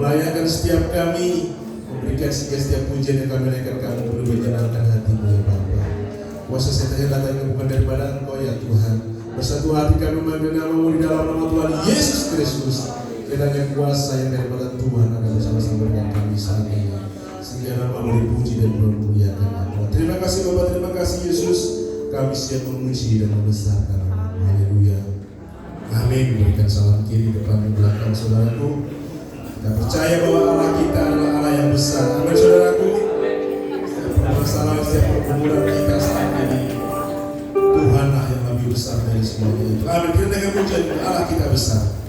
melayani setiap kami, memberikan setiap pujian yang kami naikkan kamu perlu menyenangkan hatimu ya Bapa. Kuasa setan yang datangnya bukan daripada Engkau ya Tuhan. Bersatu hati kami memanggil namamu di dalam nama Tuhan Yesus Kristus. Kiranya kuasa yang daripada Tuhan akan bersama-sama dengan kami saat ini. Sehingga namamu dipuji dan dimuliakan Allah. Terima kasih Bapak, terima kasih Yesus. Kami siap memuji dan membesarkan. Haleluya. Amin. Berikan salam kiri, depan, belakang saudaraku. Kita percaya bahwa Allah kita adalah Allah yang besar. Amin saudaraku. Permasalahan setiap pergumulan kita saat ini, Tuhanlah yang lebih besar dari semuanya itu. Amin. Kita dengan pujian Allah kita besar.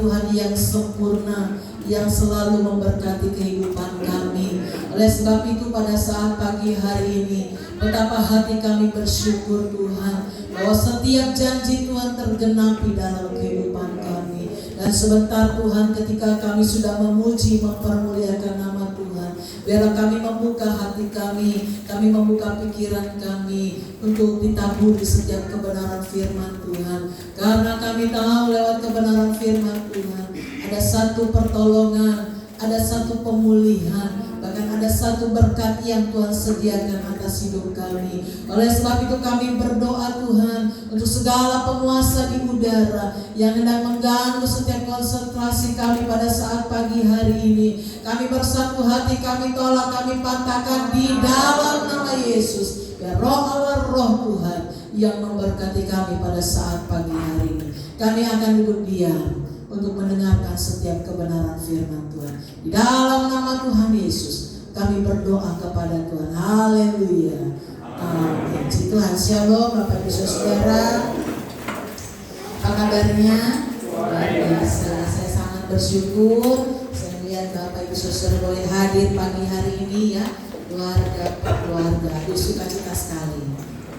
Tuhan yang sempurna, yang selalu memberkati kehidupan kami. Oleh sebab itu pada saat pagi hari ini, betapa hati kami bersyukur Tuhan, bahwa setiap janji Tuhan tergenapi dalam kehidupan kami. Dan sebentar Tuhan, ketika kami sudah memuji, mempermuliakan nama Tuhan, biarlah kami membuka hati kami membuka pikiran kami untuk ditaburi setiap kebenaran firman Tuhan. Karena kami tahu lewat kebenaran firman Tuhan ada satu pertolongan, ada satu pemulihan, bahkan ada satu berkat yang Tuhan sediakan atas hidup kami. Oleh sebab itu kami berdoa Tuhan untuk segala penguasa di udara yang hendak mengganggu setiap konsentrasi kami pada saat pagi hari ini. Kami bersatu hati, kami tolak, kami patahkan di dalam nama Yesus. Ya Roh Allah, Roh Tuhan yang memberkati kami pada saat pagi hari ini. Kami akan duduk diam untuk mendengarkan setiap kebenaran firman Tuhan. Di dalam nama Tuhan Yesus kami berdoa kepada Tuhan. Haleluya. Amin. Tuhan, shalom Bapak Ibu Saudara. Apa kabarnya? Luar biasa. Saya sangat bersyukur. Saya lihat Bapak Ibu Saudara boleh hadir pagi hari ini ya. Keluarga sukacita sekali.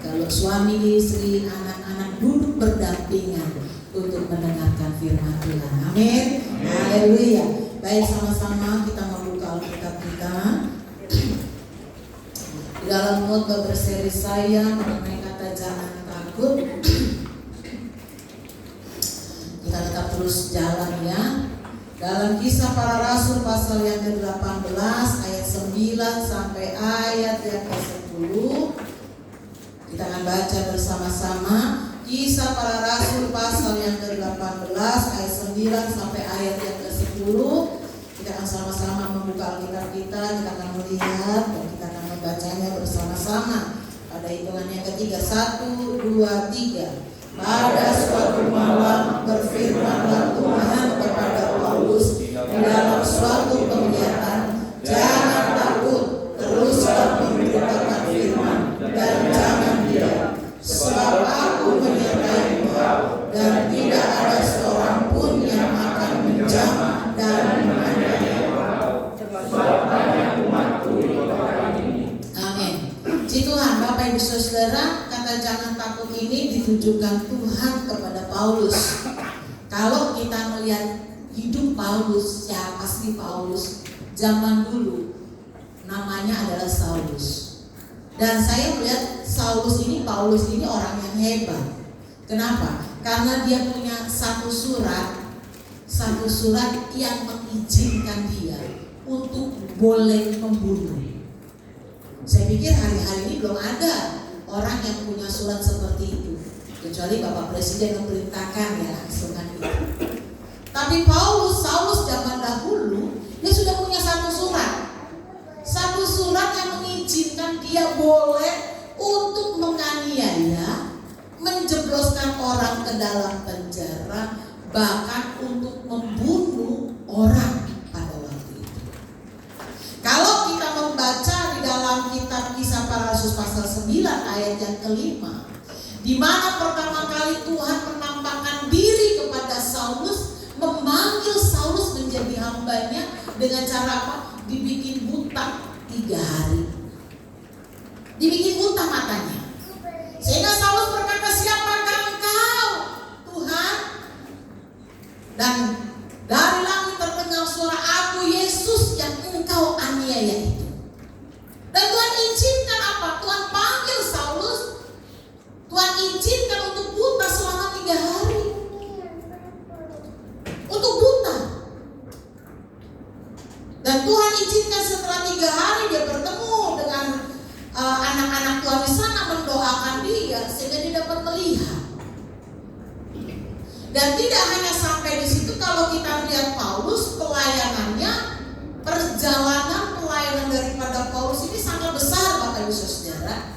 Kalau suami, istri, anak-anak duduk berdampingan untuk mendengarkan firman Tuhan. Amin. Haleluya. Baik, sama-sama kita membuka Alkitab kita. Di dalam khotbah berseri saya mengenai kata jangan takut. Kita tetap terus jalan ya. Dalam Kisah Para Rasul pasal yang ke-18 ayat 9 sampai ayat yang ke-10. Kita akan baca bersama-sama Kisah Para Rasul pasal yang ke-18 ayat 9 sampai ayat yang ke-10. Kita akan sama-sama membuka Alkitab kita akan melihat dan kita akan membacanya bersama-sama. Pada hitungan yang ketiga, 1, 2, 3. Pada suatu malam berfirmanlah Tuhan kepada Paulus di dalam suatu penglihatan, jangan takut, teruslah memberitakan firman dan jangan diam, sebab aku menyertai engkau dan tidak ada seorang pun yang akan menjamah dan menganiaya engkau, sebab banyak umatku di kota ini. Amin. Puji Tuhan. Bapak Ibu Saudara, kata jangan takut ini ditujukan Tuhan kepada Paulus. Kalau kita melihat hidup Paulus, siapa sih Paulus? Zaman dulu namanya adalah Saulus. Dan saya melihat Paulus ini orang yang hebat. Kenapa? Karena dia punya satu surat yang mengizinkan dia untuk boleh membunuh. Saya pikir hari-hari ini belum ada orang yang punya surat seperti itu, kecuali Bapak Presiden memerintahkan ya langsungkan itu. Tapi Saulus zaman dahulu dia sudah punya satu surat yang mengizinkan dia boleh untuk menganiaya, menjebloskan orang ke dalam penjara, bahkan untuk membunuh orang pada waktu itu. Kalau kita membaca di dalam kitab Kisah Para Rasul pasal 9 ayat yang ke-5, di mana pertama kali Tuhan menampakkan diri kepada Saulus, memanggil Saulus menjadi hambanya dengan cara apa? Dibikin buta 3 hari. Dibikin buta matanya. Sehingga Saulus berkata, siapakah engkau Tuhan? Dan dari langit terdengar suara, aku Yesus yang engkau aniaya itu. Dan Tuhan izinkan apa? Tuhan panggil Saulus, Tuhan izinkan untuk buta selama 3 hari. Untuk buta. Dan Tuhan izinkan setelah 3 hari dia bertemu dengan anak-anak Tuhan di sana, mendoakan dia sehingga dia dapat melihat. Dan tidak hanya sampai di situ, kalau kita lihat Paulus pelayanannya, perjalanan pelayanan daripada Paulus ini sangat besar Bapak Ibu Saudara.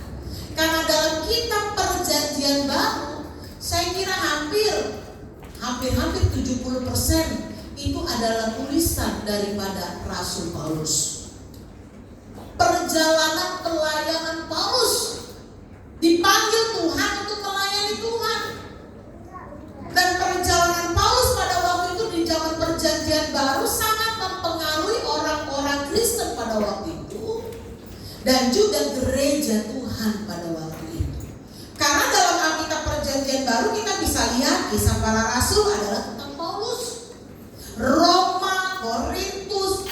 Karena dalam kitab Perjanjian Baru, saya kira hampir 70% itu adalah tulisan daripada Rasul Paulus. Perjalanan pelayanan Paulus, dipanggil Tuhan untuk melayani Tuhan. Dan perjalanan Paulus pada waktu itu di zaman pada waktu itu dan juga gereja Tuhan pada waktu itu. Karena dalam Alkitab Perjanjian Baru kita bisa lihat kisah para rasul adalah tentang Paulus. Roma, Korintus,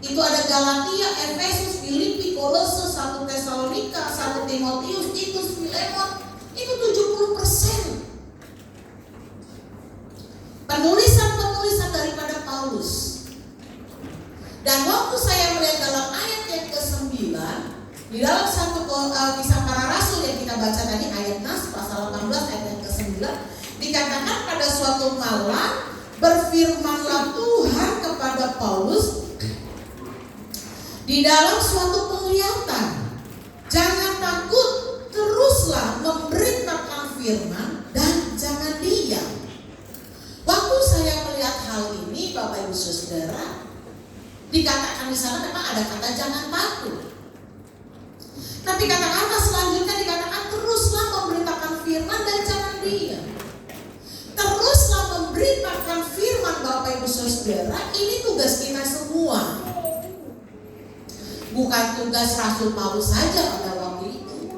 itu ada Galatia, Efesus, Filipi, Kolose, 1 Tesalonika, 1 Timotius, Titus, Filemon, itu 70% penulisan daripada Paulus. Dan waktu saya melihat dalam ayat yang ke-9 di dalam satu kisah para rasul yang kita baca tadi, ayat nas pasal 18 ayat yang ke-9, dikatakan pada suatu malam berfirmanlah Tuhan kepada Paulus di dalam suatu penglihatan, jangan takut, teruslah memberitakan firman dan jangan diam. Waktu saya melihat hal ini, Bapak Ibu Saudara, dikatakan di sana memang ada kata jangan takut. Tapi kata-kata selanjutnya dikatakan teruslah memberitakan firman dan jangan diam. Teruslah memberitakan firman, Bapak Ibu Saudara, ini tugas kita semua. Bukan tugas Rasul Paulus saja pada waktu itu,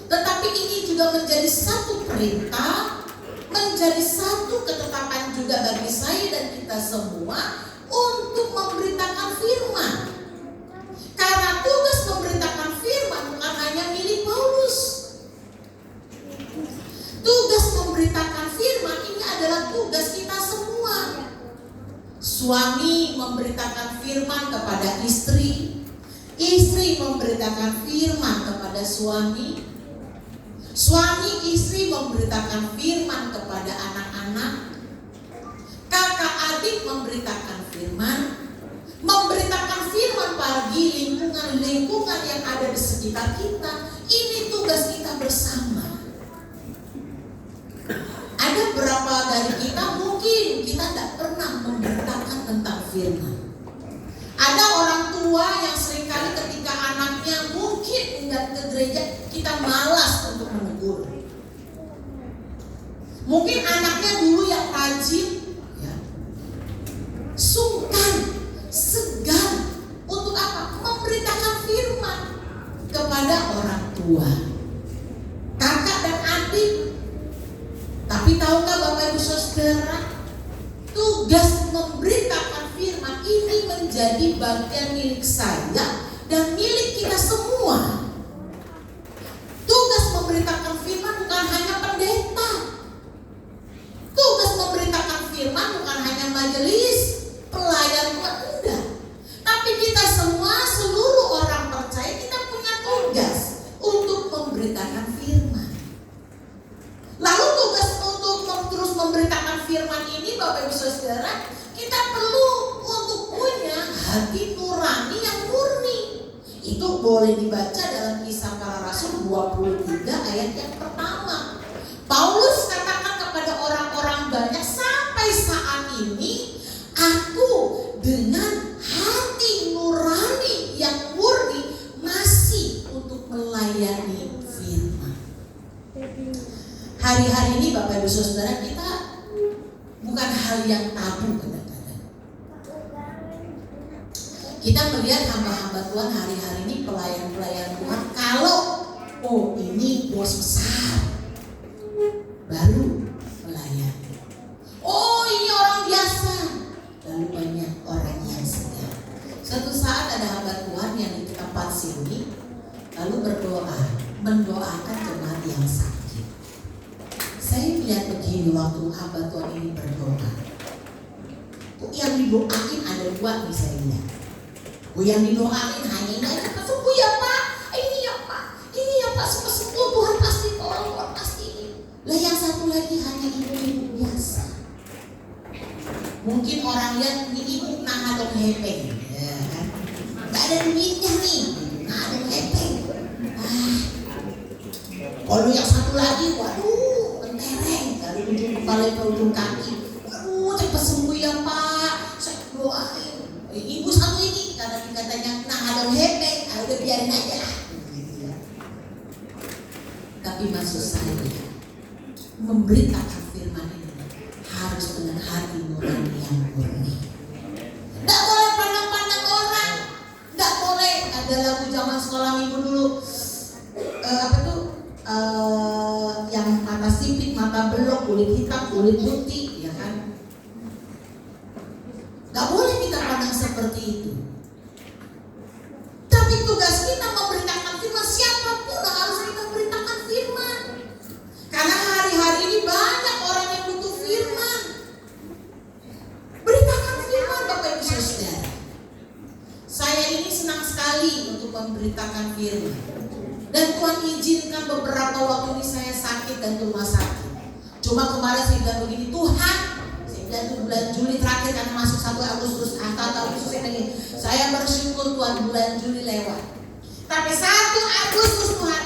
tetapi ini juga menjadi satu perintah, menjadi satu ketetapan juga bagi saya dan kita semua untuk memberitakan firman. Karena tugas memberitakan firman bukan hanya milik Paulus. Tugas memberitakan firman ini adalah tugas kita semua. Suami memberitakan firman kepada istri, istri memberitakan firman kepada suami, suami istri memberitakan firman kepada anak-anak, kakak adik memberitakan firman, memberitakan firman bagi lingkungan yang ada di sekitar kita. Ini tugas kita bersama. Ada berapa dari kita mungkin kita tidak pernah memberitakan tentang firman. Ada orang tua yang seringkali ketika anaknya mungkin enggak ke gereja, kita malas untuk menegur. Mungkin anaknya dulu yang rajin, ya, sungkan, segan untuk apa? Memberitakan firman kepada orang tua, kakak dan adik. Tapi tahukah Bapak Ibu Saudara, tugas memberitakan firman ini menjadi bagian milik saya dan milik kita semua. Tugas memberitakan firman bukan hanya pendeta. Tugas memberitakan firman bukan hanya majelis, pelayan Tuhan, enggak. Tapi kita semua, seluruh orang percaya, kita punya tugas untuk memberitakan firman. Lalu tugas untuk terus memberitakan firman ini, Bapak Ibu Saudara, kita perlu untuk punya hati nurani yang murni. Itu boleh dibaca dalam Kisah Para Rasul 23 ayat yang pertama. Paulus katakan kepada orang-orang banyak, sampai saat ini aku dengan hati nurani yang murni masih untuk melayani firman. Hari-hari ini Bapak Ibu Saudara, kita bukan hal yang tabu kadang-kadang. Kita melihat hamba-hamba Tuhan hari-hari ini, pelayan-pelayan Tuhan, kalau ini bos besar baru melayani. Ini orang biasa, lalu banyak orang yang segan. Suatu saat ada hamba Tuhan yang di tempat sini lalu mendoakan jemaat yang sakit. Saya melihat begini waktu hamba Tuhan ini berdoa. Yang didoain ada dua nih saya lihat. Yang didoain hanya ini aja, sembuh ya Pak, ini ya Pak, ini ya Pak, sembuh Tuhan pasti tolong, Tuhan pasti ini. Lah yang satu lagi hanya ibu-ibu biasa. Mungkin orang lihat ini ibu nangadong hepeng, ya kan? Gak ada duitnya nih, nangadong hepeng. Kalau yang satu lagi, waduh, mentereng dari ujung kepala ke ujung kaki. Waduh, cepat sembuh ya Pak, saya doain. Ibu satu ini karena katanya nangadong hepeng, udah biarin aja lah. Tapi maksud saya, memberitakan firman ini harus dengan hati nurani yang murni. Tidak boleh pandang-pandang orang, tidak boleh kulit putih, ya kan? Gak boleh kita pandang seperti itu. Tapi tugas kita memberitakan firman, siapapun harus kita beritakan firman. Karena hari-hari ini banyak orang yang butuh firman. Beritakan firman, Bapak Ibu Saudara. Saya ini senang sekali untuk memberitakan firman. Dan Tuhan izinkan beberapa waktu ini saya sakit dan ke rumah sakit. Cuma kemarin saya bilang begini, Tuhan, saya bilang itu bulan Juli terakhir karena masuk 1 Agustus, saya bersyukur Tuhan bulan Juli lewat. Tapi 1 Agustus Tuhan,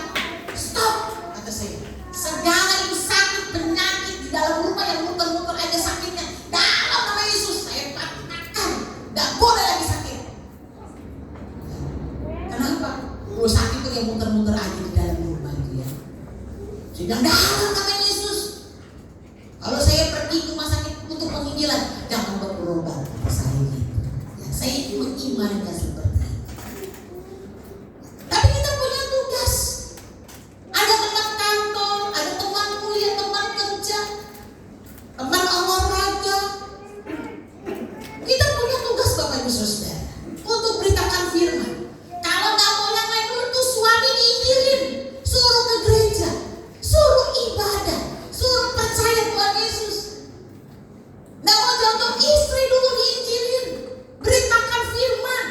stop, kata saya. Segala itu sakit, penyakit di dalam rumah yang muter-muter aja sakitnya, dalam nama Yesus saya patahkan, gak boleh lagi sakit. Kenapa? Sakit itu yang muter-muter aja di dalam rumah itu ya. Saya bilang dalam nama Yesus. Kalau saya pergi ke rumah sakit untuk penginjilan, jangan berobat, kata saya gitu. Ya, saya mengimannya seperti itu. Tapi kita punya tugas. Ada teman kantor, ada teman kuliah, teman kerja, teman olahraga. Kita punya tugas Bapak Ibu Saudara untuk beritakan firman. Kalau nggak mau yang lain dulu tuh suami diinjilin, suruh ke gereja, suruh ibadah, suruh percaya Tuhan Yesus. Nggak mau contoh istri dulu diinjilin, beritakan firman.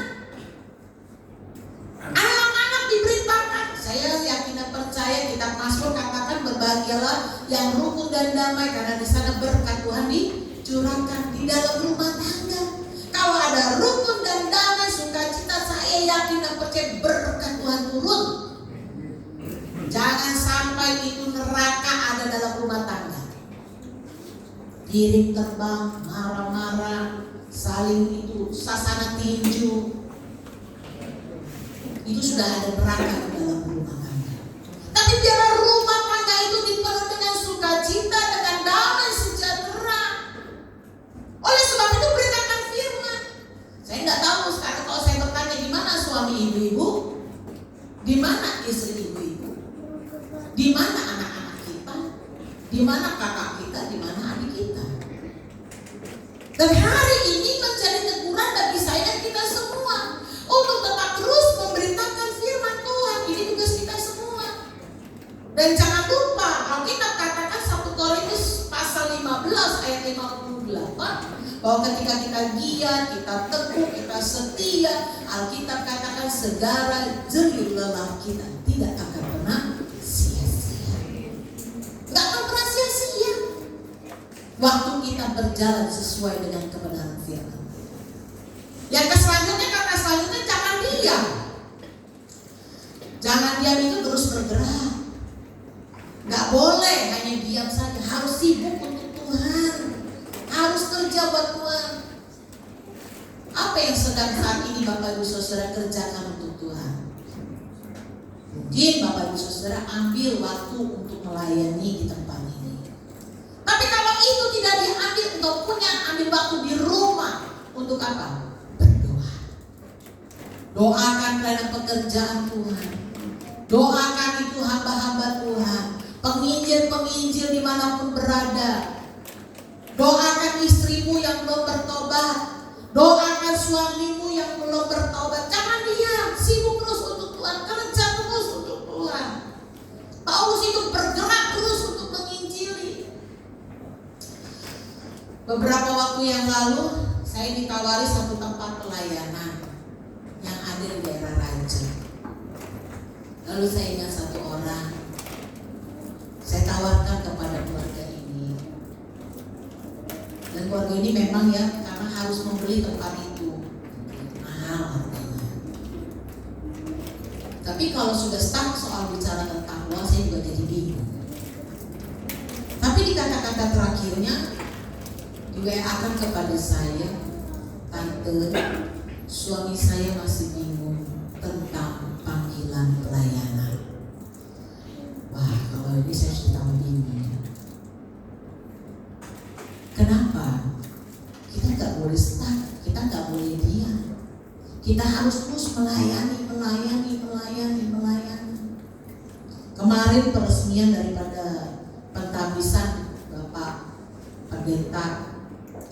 Anak-anak diberitakan. Saya yakin dan percaya kitab Mazmur katakan berbahagialah yang rukun dan damai karena di sana berkat Tuhan dicurahkan di dalam rumah tangga. Kalau ada rukun dan damai, sukacita, saya yakin dan percaya berkat Tuhan turun. Jangan sampai itu neraka ada dalam rumah tangga. Diri terbang, marah-marah, saling itu sasana tinju. Itu sudah ada neraka di dalam rumah tangga. Tapi biarlah rumah tangga itu dipenuhi dengan sukacita, dengan damai sejahtera. Oleh sebab itu beritakan firman. Saya nggak tahu sekarang kalau saya bertanya di mana suami ibu-ibu, di mana istri ibu-ibu, di mana anak-anak kita, di mana kakak kita, di mana adik kita. Dan hari ini menjadi teguran bagi saya dan kita semua untuk tetap terus memberitakan firman Tuhan. Ini tugas kita semua. Dan jangan lupa Alkitab katakan 1 Korintus pasal 15 ayat 58 bahwa ketika kita giat, kita teguh, kita setia, Alkitab katakan segala jerih lelah kita tidak akan pernah sia-sia. Tidak akan pernah sia-sia. Waktu kita berjalan sesuai dengan kebenaran firman. Yang selanjutnya, kata selanjutnya, jangan diam. Jangan diam itu terus bergerak. Gak boleh hanya diam saja, harus sibuk untuk Tuhan, harus kerja buat Tuhan. Apa yang sedang saat ini Bapak Ibu Saudara kerjakan untuk Tuhan? Mungkin Bapak Ibu Saudara ambil waktu untuk melayani di tempat ini. Tapi kalau itu tidak diambil, untuk punya ambil waktu di rumah untuk apa? Berdoa. Doakan karena pekerjaan Tuhan. Doakan itu hamba-hamba Tuhan, penginjil-penginjil dimanapun berada. Doakan istrimu yang belum bertobat. Doakan suamimu yang belum bertobat. Jangan diam, sibuk terus untuk Tuhan, kerja terus untuk Tuhan. Paulus itu bergerak terus untuk menginjili. Beberapa waktu yang lalu saya ditawari satu tempat pelayanan yang ada di daerah Raja. Lalu saya ingat satu orang, saya tawarkan kepada keluarga ini. Dan keluarga ini memang ya, karena harus membeli tempat itu, mahal harganya. Tapi kalau sudah stuck soal bicara tentang uang, saya juga jadi bingung. Tapi di kata-kata terakhirnya akan kepada saya, Tante, suami saya masih bingung tentang panggilan pelayanan. Wah, kalau ini saya sudah tahu bingung. Kenapa? Kita nggak boleh stuck, kita nggak boleh diam. Kita harus terus melayani. Kemarin peresmian daripada pentabisan Bapak pendeta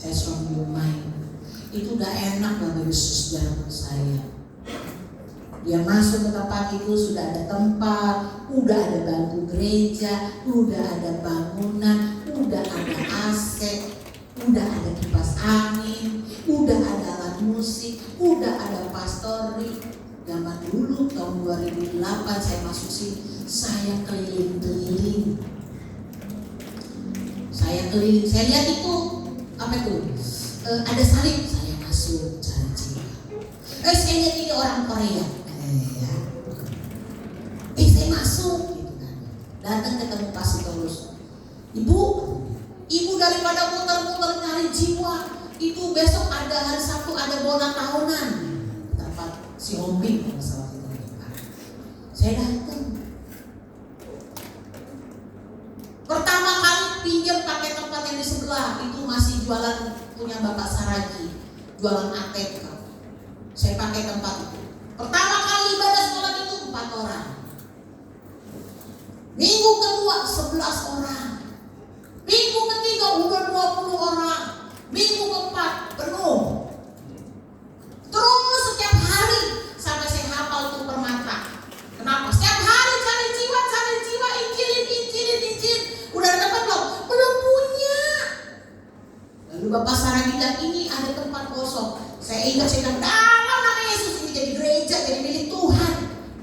Esron Yumai. Itu udah enak Bapak Ibu Saudara menurut saya. Dia masuk ke tempat itu sudah ada tempat, udah ada bangku gereja, udah ada bangunan, udah ada AC, udah ada kipas angin, udah ada alat musik, udah ada pastori. Zaman dulu tahun 2008 saya masuk sini, saya keliling-keliling. Saya lihat itu apa itu? Ada salib, saya masuk cari jiwa. Saya lihat ini orang Korea. Saya masuk gitu kan. Datang ketemu pastor, ibu daripada muter-muter nyari jiwa, itu besok ada hari Sabtu ada bola tahunan tempat si Hombing masalah itu. Saya datang. Pertama kali pinjam pakai tempat yang di sebelah, itu masih jualan punya Bapak Saragi, jualan ATK. Saya pakai tempat itu. Pertama kali ibadah sholat itu 4 orang. Minggu kedua 11 orang. Minggu ketiga udah 20 orang. Minggu keempat penuh. Terus setiap hari sampai saya hafal tuh permata. Kenapa? Setiap hari cari jiwa, injilin. Udah dapat belum? Belum punya. Lalu Bapak Saragi bilang ini ada tempat kosong. Saya ingat saya bilang, dalam nama Yesus ini jadi gereja, jadi milik Tuhan.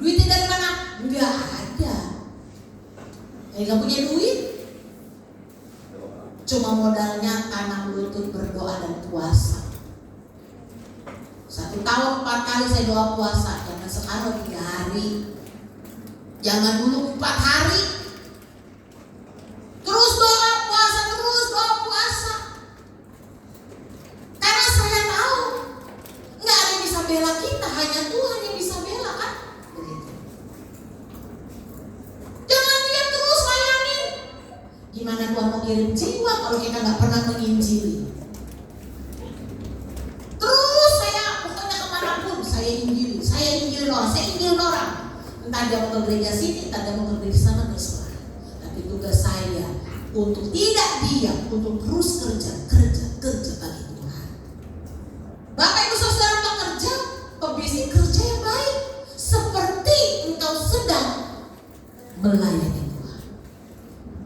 Duitnya dari mana? Enggak ada. Saya nggak punya duit. Cuma modalnya tanam lutut berdoa dan puasa. 1 tahun 4 kali saya doa puasa. Jangan sekarang 3 hari. Jangan dulu 4 hari. Terus doa puasa. Karena saya tahu nggak ada yang bisa bela kita, hanya Tuhan yang bisa bela kan. Begitu. Jangan diam terus layanin. Gimana Tuhan mau kirim jiwa kalau kita nggak pernah menginjili? Terus saya pokoknya kemanapun saya injilin orang. Entah dia mau ke gereja sini, entah dia mau ke gereja sana, terserah. Tapi tugas saya untuk tidak diam, untuk terus kerja bagi Tuhan. Bapak Ibu Saudara pekerja, pebisnis kerja yang baik, seperti engkau sedang melayani Tuhan.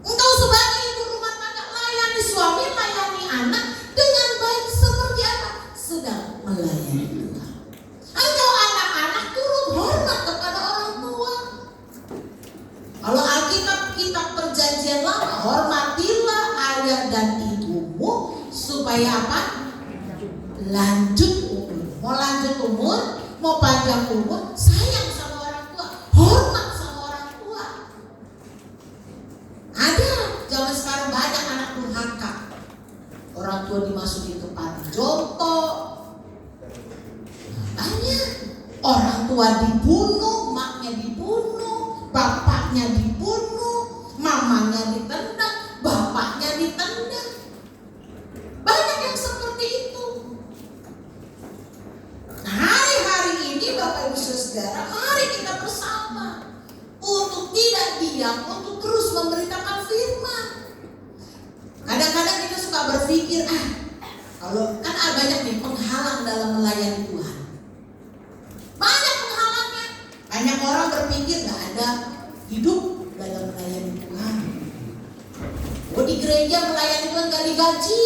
Engkau sebagai ibu rumah tangga layani suami, layani anak dengan baik seperti apa? Sedang melayani Tuhan. Engkau anak-anak turut hormat kepada orang tua. Kalau Alkitab kitab perjanjian lama, hormatilah ayah dan ibumu supaya apa? Lanjut umur. Mau lanjut umur, mau panjang umur, sayang sama orang tua, hormat sama orang tua. Ada zaman sekarang banyak anak durhaka. Orang tua dimasukin ke panti jompo. Banyak. Orang tua dibunuh, maknya dibunuh, bapaknya dibunuh, mamanya ditendang, bapaknya ditendang. Banyak yang seperti itu. Nah, hari-hari ini Bapak Ibu Saudara, mari kita bersama untuk tidak diam, untuk terus memberitakan firman. Kadang-kadang kita suka berpikir, kalau kan banyak nih penghalang dalam melayani Tuhan. Banyak penghalangnya. Banyak orang berpikir gak ada hidup dalam melayani Tuhan. Di gereja melayani Tuhan gak digaji,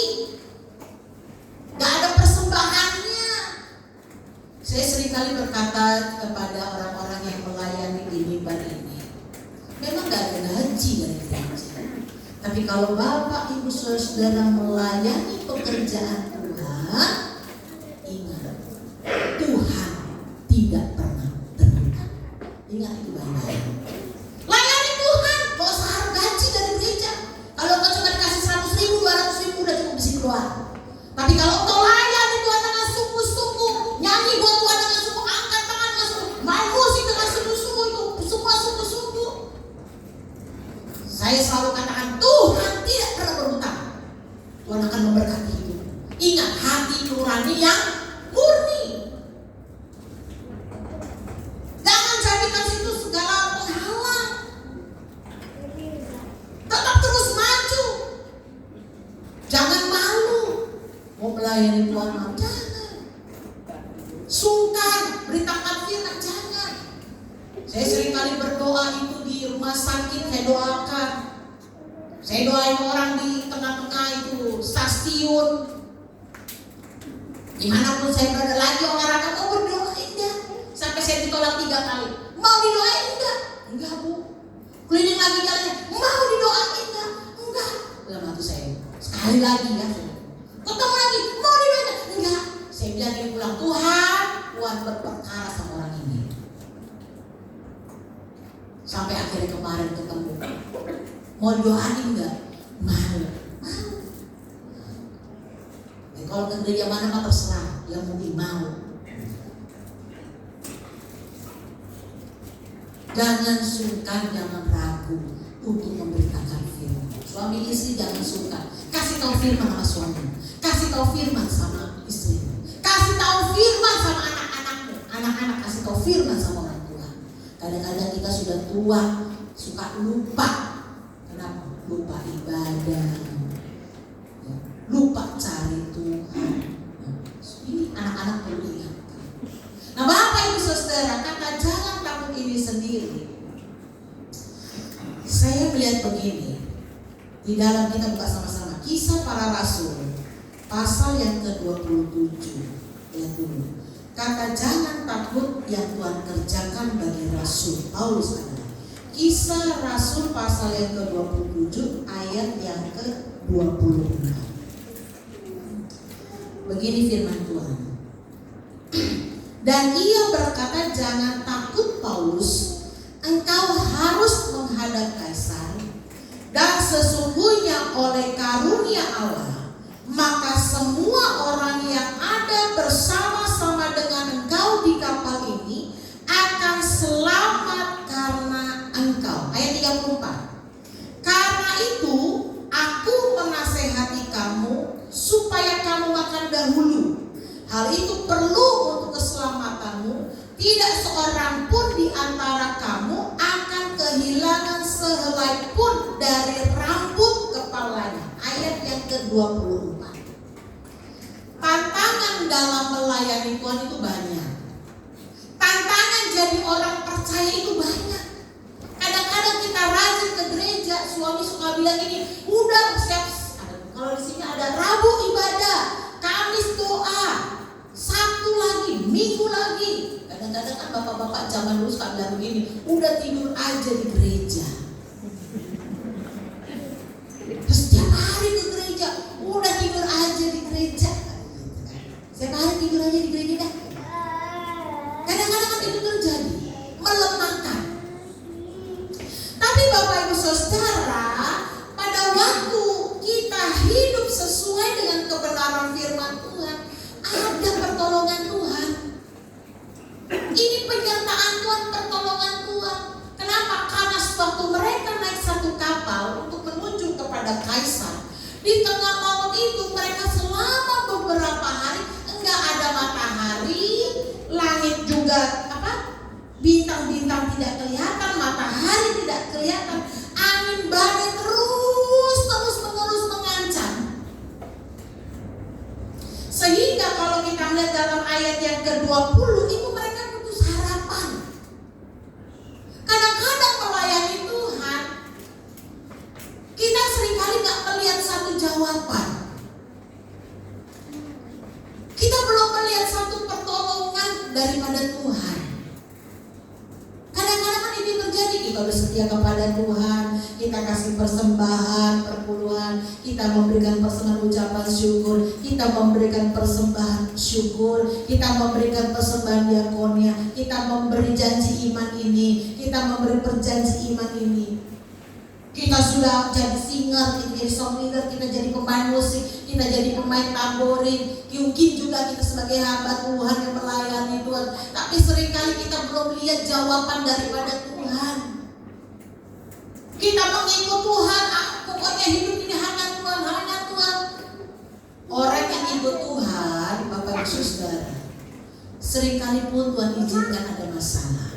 gak ada persembahannya. Saya seringkali berkata kepada orang-orang yang melayani di mimbar ini, memang gak ada gaji dari gereja. Tapi kalau Bapak Ibu Saudara melayani pekerjaan Tuhan, ingat, Tuhan tidak pernah berhutang. Ingat itu baik-baik. Layani Tuhan, gak usah harus gaji dari gereja. Kalau kau cuma dikasih 100.000, 200.000 udah cukup bisa keluar. Tapi kalau kau layani Tuhan dengan sungguh-sungguh, nyanyi buat Tuhan dengan sungguh, angkat tangan dengan sungguh, main musik dengan sungguh-sungguh, itu semua sungguh-sungguh. Saya selalu katakan Tuhan tidak pernah berhutang. Tuhan akan memberkati itu. Ingat, hati nurani yang murni. Jangan jadikan situ segala penghalang. Sungkan beritakan firman, jangan. Saya sering kali berdoa itu di rumah sakit, saya doakan. Saya doain orang di tengah-tengah itu stasiun. Dimanapun saya berada, lagi olahraga, mau berdoa enggak? Sampai saya ditolak 3 kali. Mau didoain enggak? Enggak bu. Keliling lagi jalannya, mau didoain enggak? Enggak. Dalam hati saya, sekali lagi ya. Ketemu lagi, mau didoain enggak? Saya bilang ini pulang, Tuhan berperkara sama orang ini. Sampai akhirnya kemarin ketemu, mau didoain enggak? Mau. Kalau ke gereja mana mah terserah, yang mungkin mau. Jangan sungkan, jangan ragu untuk memberitakan firman. Suami istri jangan sungkan. Kasih tahu firman sama suami, kasih tahu firman sama istri, kasih tahu firman sama anak-anakmu. Anak-anak kasih tahu firman sama orang tua. Kadang-kadang kita sudah tua, suka lupa. Kenapa? Lupa ibadah, lupa cari Tuhan. Ini anak-anak perlu diingatkan. Nah Bapak Ibu Saudara, kata jangan takut ini sendiri. Saya melihat begini, di dalam kita buka sama-sama Kisah Para Rasul pasal yang ke-27. Lihat dulu. Kata jangan takut yang Tuhan kerjakan bagi Rasul Paulus adalah Kisah Rasul pasal yang ke-27 ayat yang ke-26. Begini firman Tuhan. Dan ia berkata, jangan takut Paulus, engkau harus menghadap Kaisar, dan sesungguhnya oleh karunia Allah, maka semua orang yang ada bersama-sama dengan engkau di kapal ini akan selamat karena engkau. Ayat 34. Karena itu aku menasehati kamu supaya kamu makan dahulu. Hal itu perlu untuk keselamatanmu. Tidak seorang pun di antara kamu akan kehilangan sehelai pun dari rambut kepalanya. Ayat yang ke-24. Tantangan dalam melayani Tuhan itu banyak. Tantangan jadi orang percaya itu banyak. Kadang-kadang kita rajin ke gereja, suami suka bilang ini, udah siap. Kalau di sini ada Rabu ibadah, Kamis doa, Sabtu lagi, Minggu lagi. Kadang-kadang kan bapak-bapak zaman dulu suka bilang begini, udah tidur aja di gereja. Terus setiap hari ke gereja, udah tidur aja di gereja. Setiap hari tidur aja di gereja dah. Kadang-kadang kan itu terjadi, melemahkan. Tapi Bapak Ibu Saudara, pada waktu kita hidup sesuai dengan kebenaran firman Tuhan, ada pertolongan Tuhan. Ini penyertaan Tuhan, pertolongan Tuhan. Kenapa? Karena sewaktu mereka naik satu kapal untuk menuju kepada Kaisar, di tengah maut itu mereka selama beberapa hari enggak ada matahari, langit juga bintang-bintang tidak kelihatan, matahari tidak kelihatan, angin badai terus menerus mengancam. Sehingga kalau kita melihat dalam ayat yang ke-20 itu mereka putus harapan. Kadang-kadang melayani Tuhan, kita seringkali gak melihat satu jawaban. Kita belum melihat satu pertolongan daripada Tuhan. Kadang-kadang kan ini terjadi, kita bersetia kepada Tuhan, kita kasih persembahan, perpuluhan, kita memberikan persembahan ucapan syukur, kita memberikan persembahan syukur, kita memberikan persembahan diakonia, kita memberi janji iman ini, kita memberi perjanji iman ini. Kita sudah jadi singer, kita jadi song leader, kita jadi pemain musik, kita jadi pemain tamborin, mungkin juga kita sebagai hamba Tuhan yang melayani Tuhan. Tapi seringkali kita belum lihat jawaban daripada Tuhan. Kita mengikut Tuhan, pokoknya hidup ini hanya Tuhan, hanya Tuhan. Orang yang ikut Tuhan, Bapak Ibu Saudara, seringkali pun Tuhan izinkan ada masalah.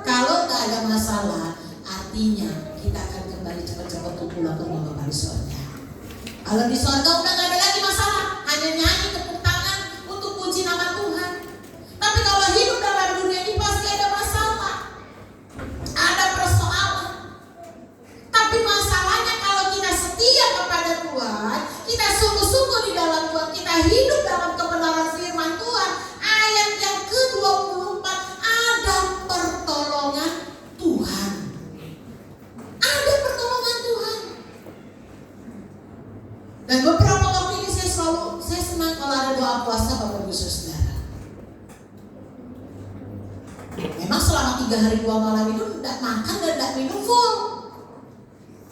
Kalau tak ada masalah, artinya kita akan kembali cepat-cepat untuk pulang ke rumah Bapa di sorga. Kalau di sorga udah gak ada lagi masalah, hanya nyanyi tepuk tangan untuk puji nama Tuhan. 3 hari 2 malam itu tidak makan dan tidak minum full.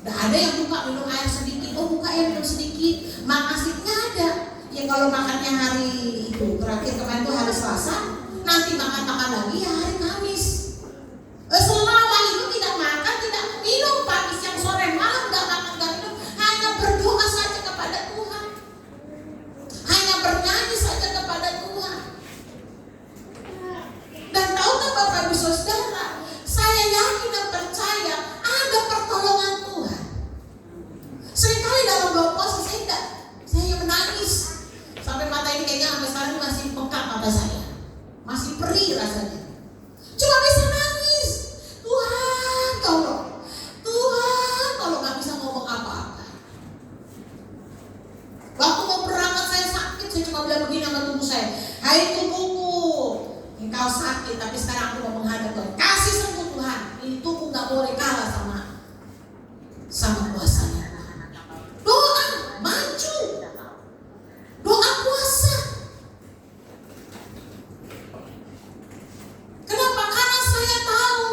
Tidak ada yang buka minum air sedikit, buka ya minum sedikit, makasih nggak ada. Ya kalau makannya hari itu terakhir kemarin tuh hari Selasa, nanti makan lagi ya hari Kamis. Selama itu tidak makan, tidak minum, pagi, siang, sore, malam nggak makan, nggak minum, hanya berdoa saja kepada Tuhan, hanya bernyanyi saja kepada Tuhan. Dan tahukah Bapak Ibu Saudara, saya yakin dan percaya ada pertolongan Tuhan. Seringkali dalam doa puasa saya menangis sampai mata ini kayaknya sampai sekarang masih bengkak mata saya, masih perih rasanya. Cuma bisa nangis, Tuhan tolong, nggak bisa ngomong apa-apa. Waktu mau berangkat saya sakit, saya cuma bilang begini sama tubuh saya, hai tubuhku, engkau sakit, tapi sekarang aku mau menghadap Tuhan. Kasih sembuh Tuhan. Ini tubuh gak boleh kalah sama kuasanya. Doa, maju. Doa puasa. Kenapa? Karena saya tahu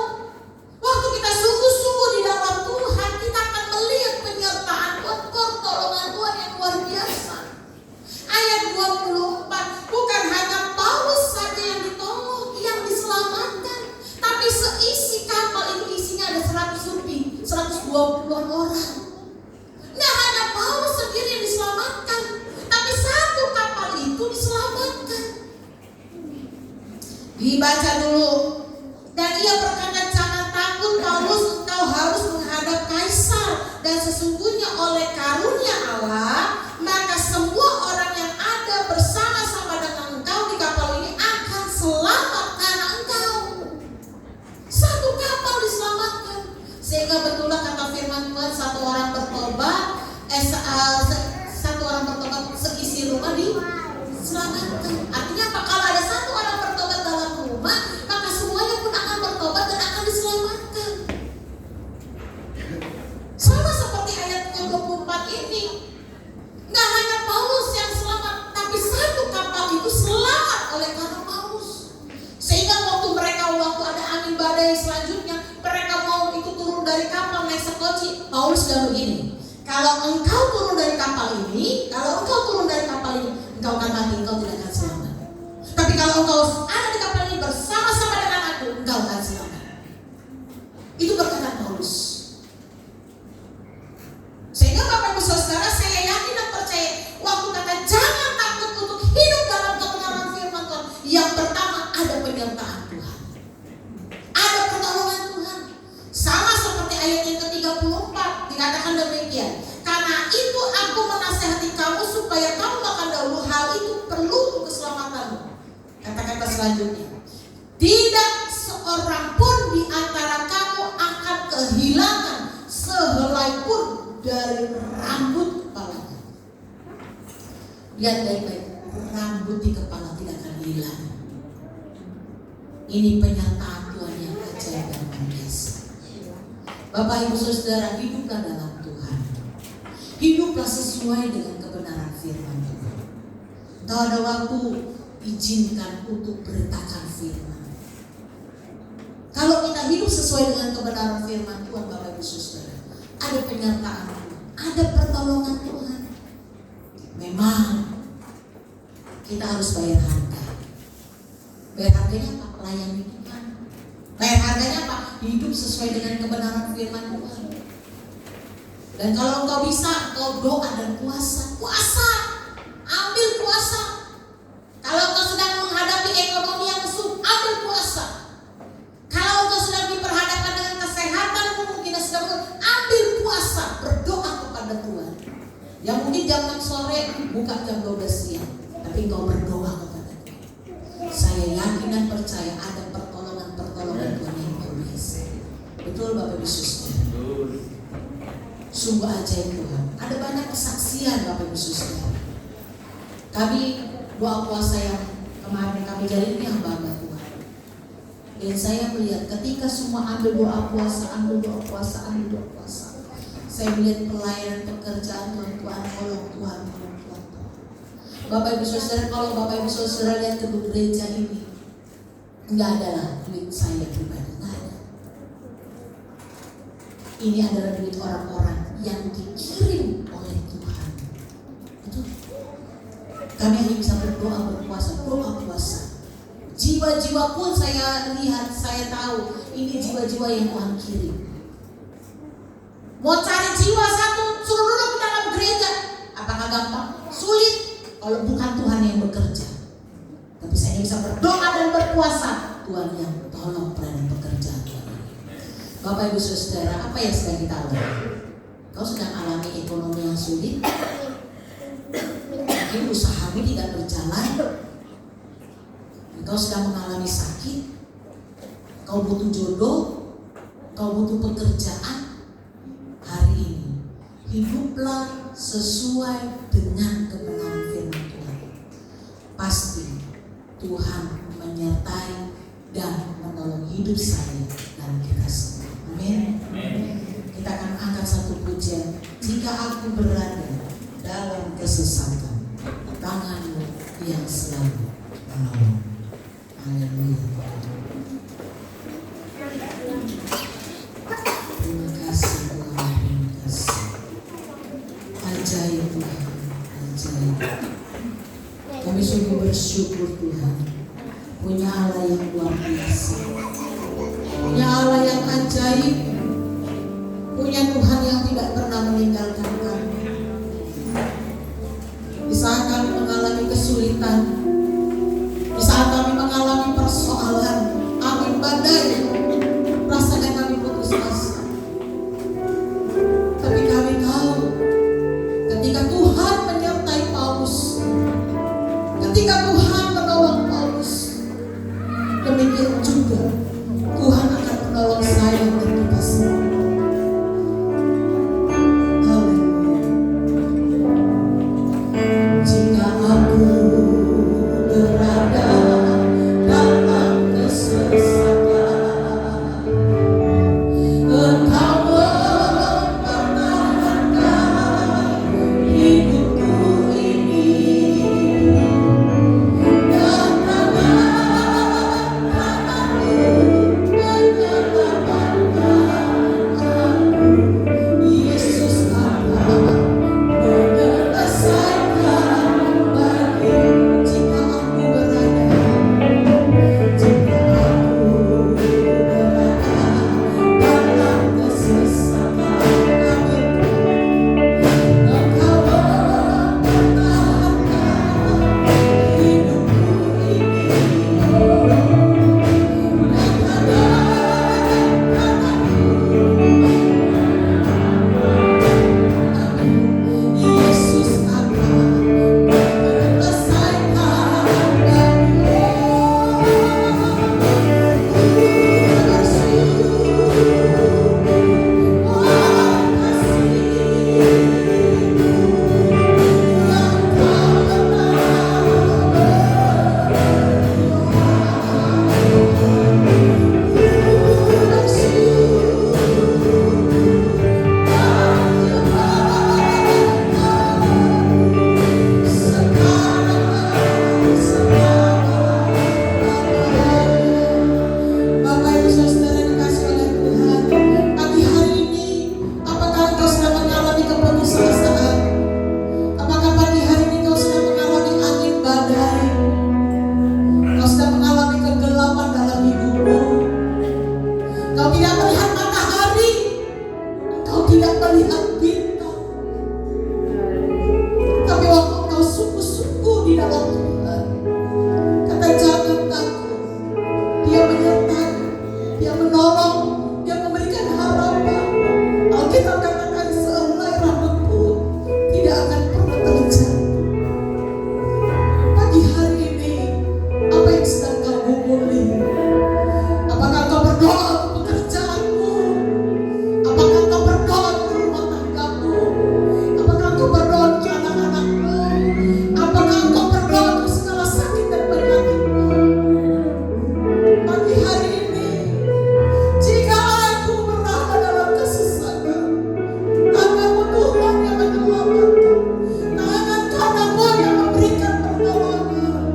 waktu kita sungguh-sungguh di dalam Tuhan, kita akan melihat penyertaan Tuhan, pertolongan Tuhan yang luar biasa. Ayat 24, bukan hanya Paulus saja yang ditolong, yang diselamatkan, tapi seisi kapal itu isinya ada 100 lebih, 120-an orang. Nggak hanya Paulus sendiri yang diselamatkan, tapi satu kapal itu diselamatkan. Dibaca dulu. Dan ia berkata, jangan takut Paulus, engkau harus menghadap Kaisar, dan sesungguhnya oleh karunia Allah, maka semua orang yang ada bersama-sama dengan engkau di kapal ini akan selamat karena engkau. Satu kapal diselamatkan. Sehingga betullah kata firman Tuhan, satu orang bertobat, seisi rumah diselamatkan. Artinya apa? Kalau ada satu orang bertobat dalam rumah, maka semuanya pun akan bertobat dan akan diselamatkan. Sama seperti ayat 24 ini. Nggak hanya Paulus yang selamat, tapi satu kapal itu selamat oleh karena Paulus. Sehingga waktu ada angin badai selanjutnya, mereka mau itu turun dari kapal naik sekoci. Paulus bilang begini, kalau engkau turun dari kapal ini, engkau akan mati, engkau tidak akan selamat. Tapi kalau engkau ada di kapal ini bersama-sama dengan aku, engkau akan selamat. Itu perkataan Paulus. Sehingga Bapak Ibu Saudara, saya yakin dan percaya waktu kata jangan takut untuk hidup dalam kebenaran firman Tuhan, yang pertama ada penyertaan Tuhan, ada pertolongan Tuhan. Sama seperti ayat yang ke-34 dikatakan demikian, karena itu aku menasihati kamu supaya kamu makan dahulu, hal itu perlu untuk keselamatanmu. Kata-kata selanjutnya, tidak seorang pun di antara kamu akan kehilangan sehelai pun dari rambut kepalanya. Lihat baik-baik, rambut di kepala tidak akan hilang. Ini penyertaan Tuhan yang ajaib dan luar biasa. Bapak Ibu Saudara, hiduplah dalam Tuhan. Hiduplah sesuai dengan kebenaran firman Tuhan. Kalau ada waktu, izinkan untuk beritakan firman. Kalau kita hidup sesuai dengan kebenaran firman Tuhan, Bapak Ibu Saudara, ada penyertaan Tuhan, ada pertolongan Tuhan. Memang kita harus bayar harga. Bayar harganya apa? Melayani Tuhan. Bayar harganya apa? Hidup sesuai dengan kebenaran firman Tuhan. Dan kalau engkau bisa, engkau doa dan puasa. Ambil puasa. Kalau engkau sedang menghadapi ekonomi yang lesu, ambil puasa. Kalau engkau sedang diperhadapkan dengan kesehatan, mungkin sedang ambil puasa, berdoa kepada Tuhan. Yang mungkin jam 6 sore, buka jam 12 siang, tapi engkau berdoa kepada Tuhan. Saya yakin dan percaya ada pertolongan Tuhan yang luar biasa. Betul Bapak Ibu Saudara. Sungguh ajaib Tuhan. Ada banyak kesaksian Bapak Ibu Saudara. Kami doa puasa yang kemarin kami jalani yang bangga Tuhan. Dan saya melihat ketika semua ambil doa puasa, saya melihat pelayanan pekerjaan Tuhan, tolong Tuhan. Bapak Ibu Saudara, kalau Bapak Ibu Saudara lihat gedung gereja ini, Nggak adalah duit saya pribadi, nggak ada. Ini adalah duit orang-orang yang dikirim oleh Tuhan. Itu kami hanya bisa berdoa, berpuasa, doa puasa. Jiwa-jiwa pun saya lihat, saya tahu ini jiwa-jiwa yang Tuhan kirim. Mau cari jiwa satu, suruh duduk di dalam gereja. Apakah gampang? Sulit kalau bukan Tuhan yang bekerja. Tapi saya bisa berdoa dan berpuasa, Tuhan yang tolong pelayanan pekerjaan Tuhan. Bapak Ibu Saudara, apa yang sedang kita alami? Kau sedang alami ekonomi yang sulit, mungkin usahamu tidak berjalan, kau sedang mengalami sakit, kau butuh jodoh, kau butuh pekerjaan. Hari ini hiduplah sesuai dengan kebenaran firman Tuhan. Pasti Tuhan menyertai dan menolong hidup saya dan kita semua. Amin. Kita akan angkat satu pujian. Jika aku berada dalam kesesatan, tangan-Mu yang selalu menolong. Haleluya. Terima kasih Tuhan, terima kasih. Ajaib Tuhan, ajaib. Kami sungguh bersyukur Tuhan, punya Allah yang luar biasa, punya Allah yang ajaib, punya Tuhan yang tidak pernah meninggalkan kami. Di saat kami mengalami kesulitan, di saat kami mengalami persoalan, angin badai, rasanya kami putus asa. Tapi kami tahu, ketika Tuhan menyertai Paulus, ketika Tuhan menolong Paulus, demikian juga Tuhan akan menolong saya dan kita semua. Jika aku berada dalam kesesatan, Engkau mempertahankan hidupku ini, dan tangan-tangan-Mu menyelamatkan aku. Yesus akan menyelesaikan bagi. Jika aku berada dalam kesesatan, Engkau mempertahankan hidupku ini, dan Yesus akan menyelesaikan bagi. Bapak Ibu Saudara dikasih oleh Tuhan, pagi hari ini apakah engkau sedang mengalami keputusasaan? Apakah pagi hari ini kau sedang mengalami angin badai? Kau sedang mengalami kegelapan dalam hidupmu? Kau tidak melihat matahari, kau tidak melihat bintang. Tapi waktu kau sungguh-sungguh di dalam Tuhan, kata jangan takut. Dia menyertai, Dia menolong, Dia memberikan harapan. Alkitab katakan sehelai rambut pun tidak akan pernah terjatuh. Pagi hari ini, apa yang sedang kau gumuli? Apakah kau berdoa untuk pekerjaanmu? Apakah kau berdoa untuk rumah tanggamu? Apakah kau berdoa untuk anak-anakmu? Apakah kau berdoa untuk segala sakit dan penyakitmu? Pagi hari ini, jika aku berada dalam kesesatan, tangan-Mu Tuhan yang menyelamatkan, tangan kanan-Mu yang memberikan pertolongan.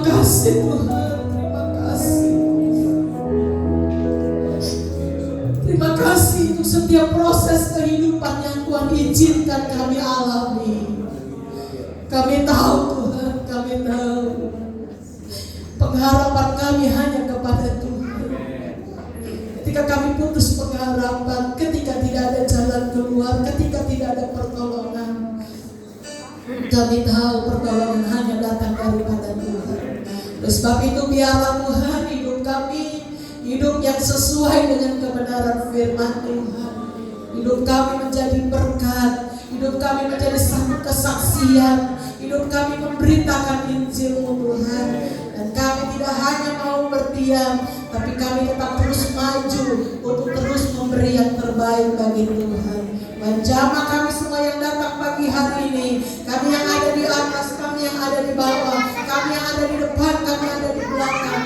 kasih Tuhan, terima kasih. Terima kasih untuk setiap proses kehidupan yang Tuhan izinkan kami alami. Kami tahu Tuhan, kami tahu pengharapan kami hanya kepada Tuhan. Ketika kami putus pengharapan, ketika tidak ada jalan keluar, ketika tidak ada pertolongan, kami tahu pertolongan hanya datang daripada Tuhan. Oleh sebab itu biarlah Tuhan hidup kami, hidup yang sesuai dengan kebenaran firman Tuhan. Hidup kami menjadi berkat, hidup kami menjadi satu kesaksian, hidup kami memberitakan Injil-Mu Tuhan. Dan kami tidak hanya mau berdiam, tapi kami tetap terus maju untuk terus memberi yang terbaik bagi Tuhan. Menjamah kami semua yang datang pagi hari ini, kami yang ada di atas, kami yang ada di bawah, kami yang ada di depan, kami yang ada di belakang,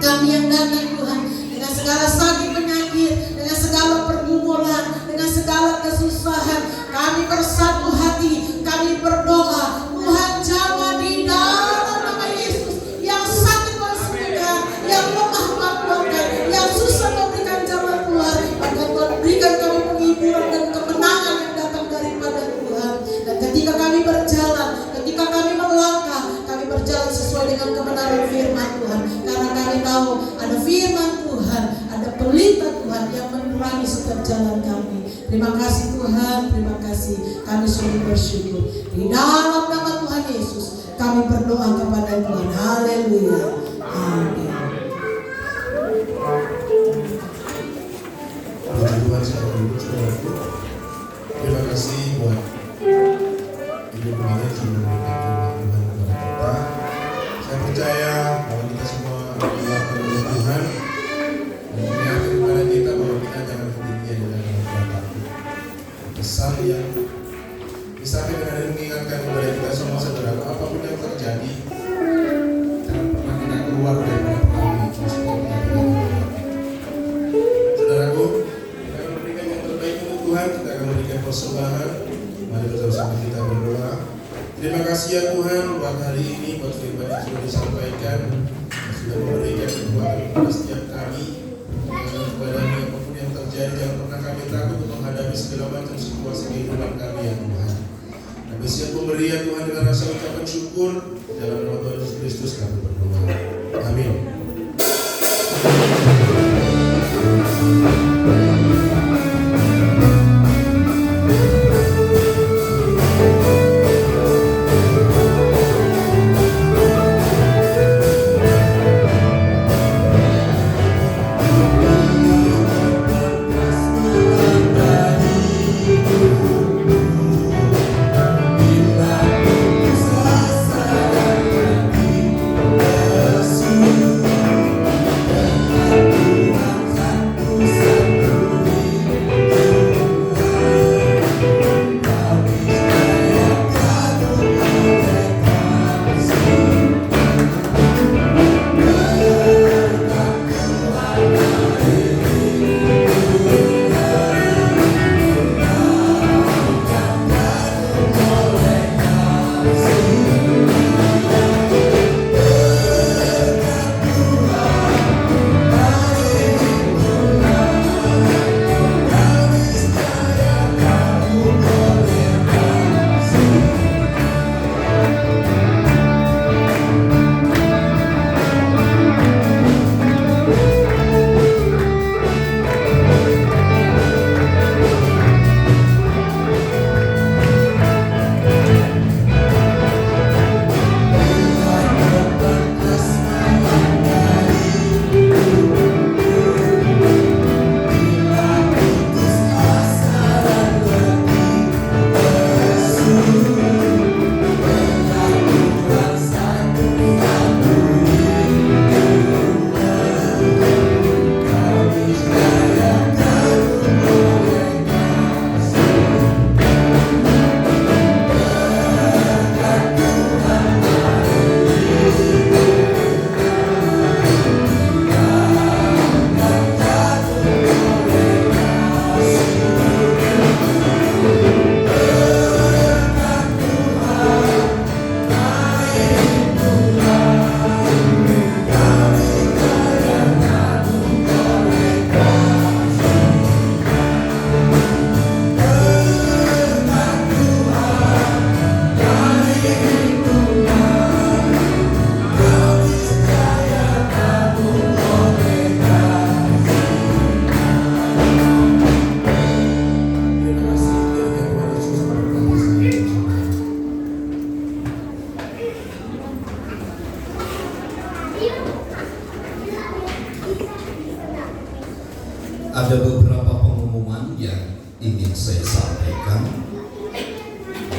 kami yang datang Tuhan dengan segala sakit penyakit, dengan segala pergumulan, dengan segala kesusahan, kami bersatu hati, kami berdoa, Tuhan jamah di dalam nama Yesus, yang sakit Tuhan sembuhkan, yang lemah Tuhan kuatkan, yang susah Tuhan berikan jalan keluar, maka Tuhan berikan kami penghiburan dan kemenangan yang datang daripada Tuhan. Dan ketika kami berjalan, ketika kami melangkah, kami berjalan sesuai dengan kebenaran firman Tuhan, karena kami tahu ada firman Tuhan, ada pelita Tuhan yang menerangi setiap jalan kami. Terima kasih Tuhan, terima kasih. Kami sungguh bersyukur. Di dalam nama Tuhan Yesus, kami berdoa kepada Tuhan. Haleluya. Amin. Puji Tuhan, saudara-saudaraku. Terima kasih buat hidup ini yang sudah memberikan firman Tuhan kepada kita. Saya percaya bahwa kita semua dilakukan oleh Tuhan dan mengingatkan kepada kita bahwa kita jangan ketinggian di dalam Tuhan. Pesan yang misalnya dengan ini mengingatkan kepada kita semua saudara, apapun yang terjadi, jangan pernah kita keluar dari pengalaman itu. Saudaraku, kita akan memberikan yang terbaik untuk Tuhan, kita akan memberikan persembahan. Mari bersama kita berdoa. Terima kasih ya Tuhan buat hari ini, buat firman yang sudah disampaikan, yang sudah memberikan kekuatan kepada setiap kami. Jangan kepadanya apapun yang terjadi, jangan pernah kami takut untuk menghadapi segala macam situasi kehidupan kami ya Tuhan. Kami siap memberi ya Tuhan dengan rasa ucapan syukur. Dalam nama Tuhan Yesus Kristus kami berdoa. Amin. Yesus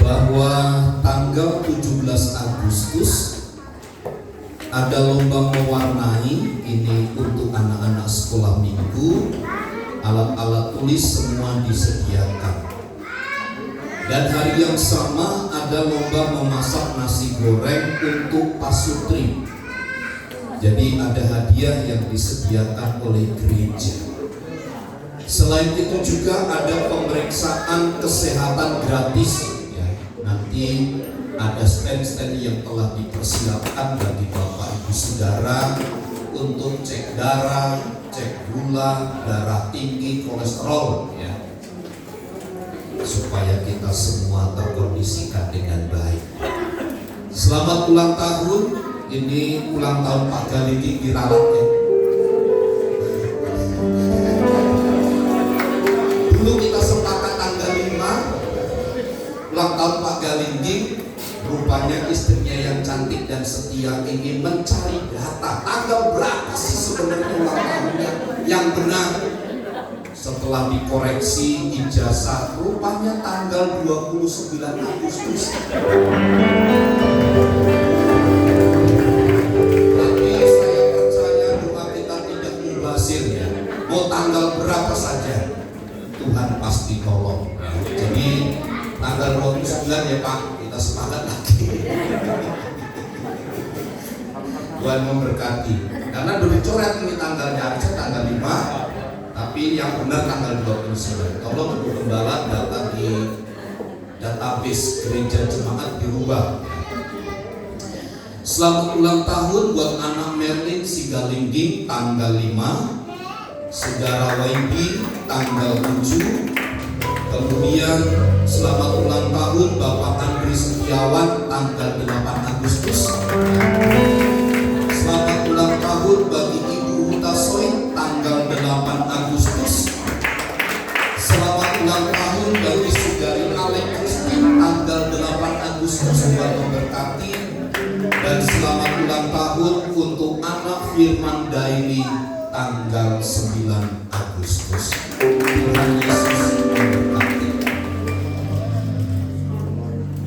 bahwa tanggal 17 Agustus ada lomba mewarnai. Ini untuk anak-anak sekolah minggu. Alat-alat tulis semua disediakan. Dan hari yang sama ada lomba memasak nasi goreng untuk pasutri. Jadi ada hadiah yang disediakan oleh gereja. Selain itu juga ada pemeriksaan kesehatan gratis. Ya, nanti ada stand-stand yang telah dipersiapkan bagi Bapak Ibu Saudara untuk cek darah, cek gula, darah tinggi, kolesterol, ya, supaya kita semua terkondisikan dengan baik. Selamat ulang tahun. Ini ulang tahun Pak Galindi diralat, ya. Dulu kita sepakat tanggal 5 ulang tahun Pak Galindi. Rupanya istrinya yang cantik dan setia ingin mencari data tanggal berapa sih sebenarnya ulang tahunnya yang benar. Setelah dikoreksi ijazah, rupanya tanggal 29 Agustus. Tapi saya percaya doa kita tidak mubazir, ya. Mau tanggal berapa saja, Tuhan pasti tolong. Jadi tanggal 29 ya Pak, kita sepakat lagi. Tuhan memberkati. Karena udah dicoret ini tanggalnya, harusnya tanggal 5, tapi yang benar tanggal 29. Tolong Ibu Gembala data di database gereja jemaat dirubah. Selamat ulang tahun buat anak Merlin Sigalinggi tanggal 5, saudara YB tanggal 7. Kemudian selamat ulang tahun Bapak Andri Setiawan tanggal 8 Agustus. Selamat ulang tahun bagi Ibu Huta Soin tanggal 8 Agustus. Selamat ulang tahun bagi saudari Alek Kristin tanggal 8 Agustus. Tuhan memberkati. Dan selamat ulang tahun untuk anak Firman Daily tanggal 9 Agustus. Tuhan Yesus memberkati.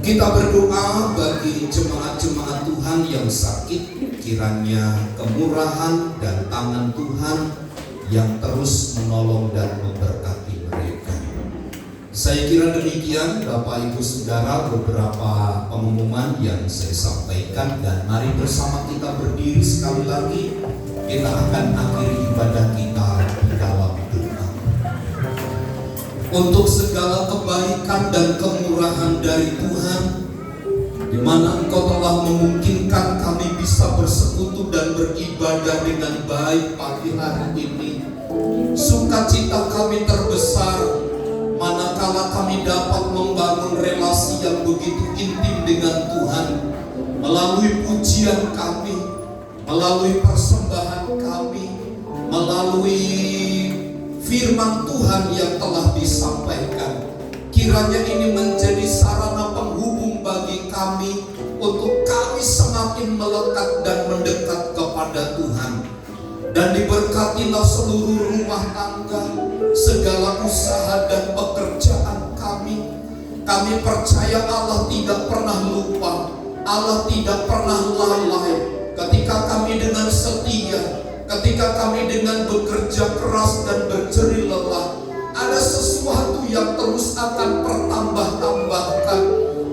Kita berdoa bagi jemaat-jemaat Tuhan yang sakit, kiranya kemurahan dan tangan Tuhan yang terus menolong dan memberkati mereka. Saya kira demikian Bapak Ibu Saudara beberapa pengumuman yang saya sampaikan, dan mari bersama kita berdiri sekali lagi. Kita akan akhiri ibadah kita di dalam doa. Untuk segala kebaikan dan kemurahan dari Tuhan, di mana Engkau telah memungkinkan kami bisa bersekutu dan beribadah dengan baik pagi hari ini. Sukacita kami terbesar manakala kami dapat membangun relasi yang begitu intim dengan Tuhan melalui pujian kami, melalui persembahan kami, melalui firman Tuhan yang telah disampaikan. Kiranya ini menjadi sarana penghubung bagi kami untuk kami semakin melekat dan mendekat kepada Tuhan. Dan diberkatilah seluruh rumah tangga, segala usaha dan pekerjaan kami. Kami percaya Allah tidak pernah lupa, Allah tidak pernah lalai. Ketika kami dengan setia, ketika kami dengan bekerja keras dan berjerih lelah, ada sesuatu yang terus akan pertambah-tambahkan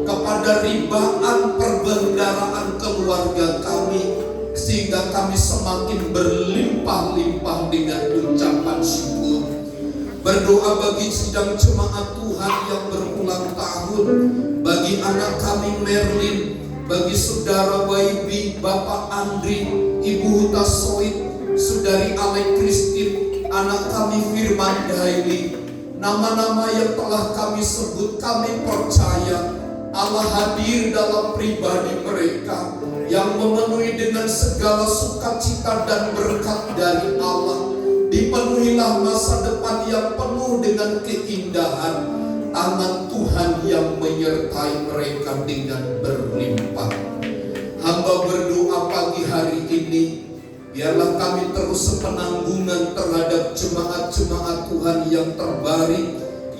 kepada ribaan perbendaharaan keluarga kami, sehingga kami semakin berlimpah-limpah dengan ucapan syukur. Berdoa bagi sidang jemaat Tuhan yang berulang tahun, bagi anak kami Merlin, bagi saudara YB, Bapak Andri, Ibu Huta Soit, saudari Alek Kristin, anak kami Firman Daily. Nama-nama yang telah kami sebut, kami percaya Allah hadir dalam pribadi mereka, yang memenuhi dengan segala sukacita dan berkat dari Allah. Dipenuhilah masa depan yang penuh dengan keindahan, tangan Tuhan yang menyertai mereka dengan berlimpah. Hamba berdoa pagi hari ini, biarlah kami terus sepenanggungan terhadap jemaat-jemaat Tuhan yang terbaring,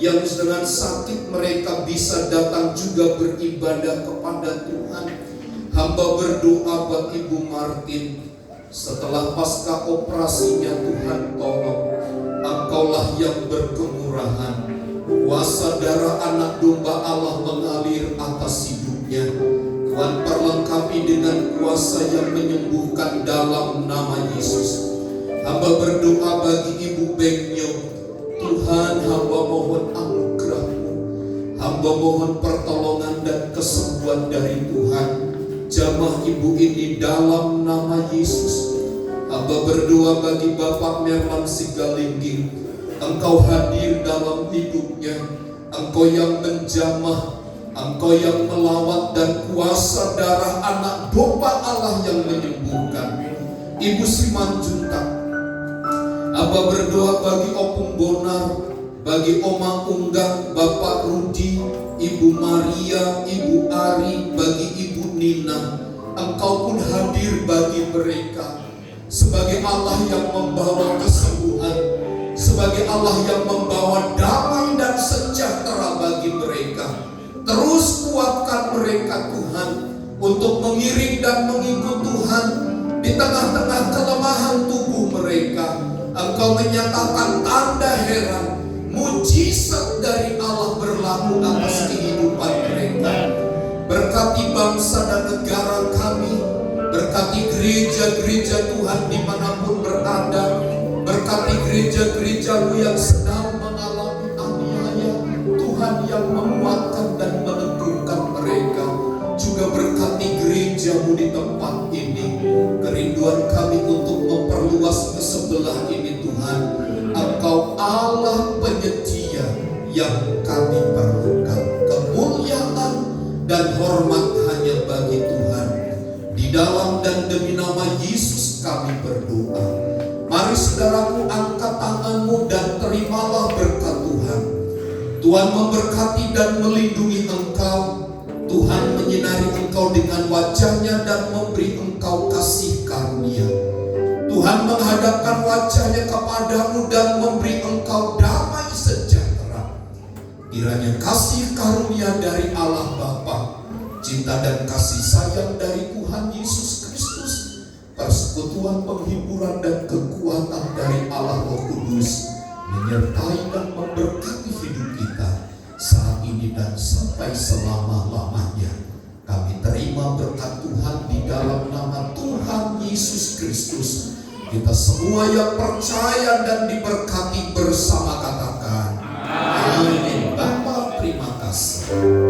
yang dengan sakit mereka bisa datang juga beribadah kepada Tuhan. Hamba berdoa buat Ibu Martin, setelah pasca operasinya, Tuhan tolong, Engkaulah yang berkemurahan. Kuasa darah anak domba Allah mengalir atas hidupnya. Tuhan perlengkapi dengan kuasa yang menyembuhkan dalam nama Yesus. Hamba berdoa bagi Ibu Benyo, Tuhan, hamba mohon anugerah-Mu. Hamba mohon pertolongan dan kesembuhan dari Tuhan. Jamah ibu ini dalam nama Yesus. Hamba berdoa bagi Bapak Merlan Sigalingging, Engkau hadir dalam hidupnya. Engkau yang menjamah, Engkau yang melawat, dan kuasa darah anak domba Allah yang menyembuhkan. Ibu Simanjuntak, Hamba berdoa bagi Opung Bonar, bagi Oma Unggang, Bapak Rudi, Ibu Maria, Ibu Ari, bagi Ibu Nina. Engkau pun hadir bagi mereka sebagai Allah yang membawa kesembuhan, sebagai Allah yang membawa damai dan sejahtera bagi mereka. Terus kuatkan mereka Tuhan untuk mengiring dan mengikut Tuhan di tengah-tengah kelemahan tubuh mereka. Engkau menyatakan tanda heran, mujizat dari Allah berlaku atas kehidupan mereka. Berkati bangsa dan negara kami, berkati gereja-gereja Tuhan dimanapun berada, berkati gereja-gereja-Mu yang sedang mengalami aniaya, Tuhan yang menguatkan dan meneguhkan mereka. Juga berkati gereja-Mu di tempat ini. Kerinduan kami untuk memperluas ke sebelah ini Tuhan, Engkau Allah penyedia yang kami perlukan. Kemuliaan dan hormat hanya bagi Tuhan. Di dalam dan demi nama Yesus kami berdoa. Mari saudaraku, angkat tanganmu dan terimalah berkat Tuhan. Tuhan memberkati dan melindungi engkau. Tuhan menyinari engkau dengan wajahnya dan memberi engkau kasih karunia. Tuhan menghadapkan wajahnya kepadamu dan memberi engkau damai sejahtera. Kiranya kasih karunia dari Allah Bapa, cinta dan kasih sayang dari Tuhan Yesus Kristus, persekutuan, penghiburan dan kekuatan dari Allah Roh Kudus menyertai dan memberkati hidup kita saat ini dan sampai selama-lamanya. Kami terima berkat Tuhan di dalam nama Tuhan Yesus Kristus. Kita semua yang percaya dan diberkati bersama katakan amin. Bapa, terima kasih.